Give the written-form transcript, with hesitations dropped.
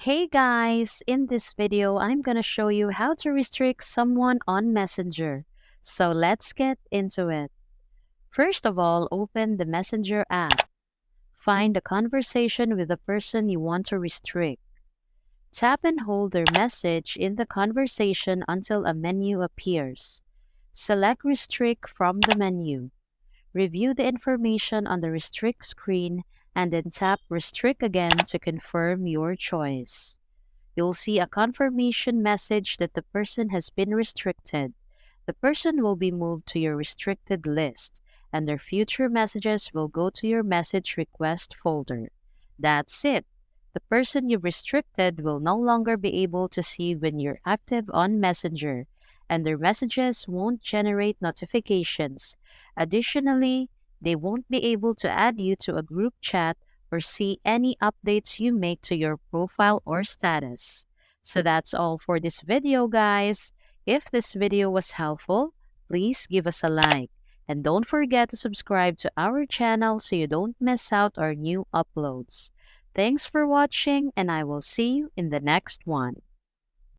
Hey guys, in this video, I'm gonna show you how to restrict someone on Messenger. So let's get into it. First of all, open the Messenger app. Find a conversation with the person you want to restrict. Tap and hold their message in the conversation until a menu appears. Select Restrict from the menu. Review the information on the Restrict screen and then tap Restrict again to confirm your choice. You'll see a confirmation message that the person has been restricted. The person will be moved to your restricted list, and their future messages will go to your message request folder. That's it. The person you've restricted will no longer be able to see when you're active on Messenger, and their messages won't generate notifications. Additionally, they won't be able to add you to a group chat or see any updates you make to your profile or status. So that's all for this video, guys. If this video was helpful, please give us a like. And don't forget to subscribe to our channel so you don't miss out our new uploads. Thanks for watching, and I will see you in the next one.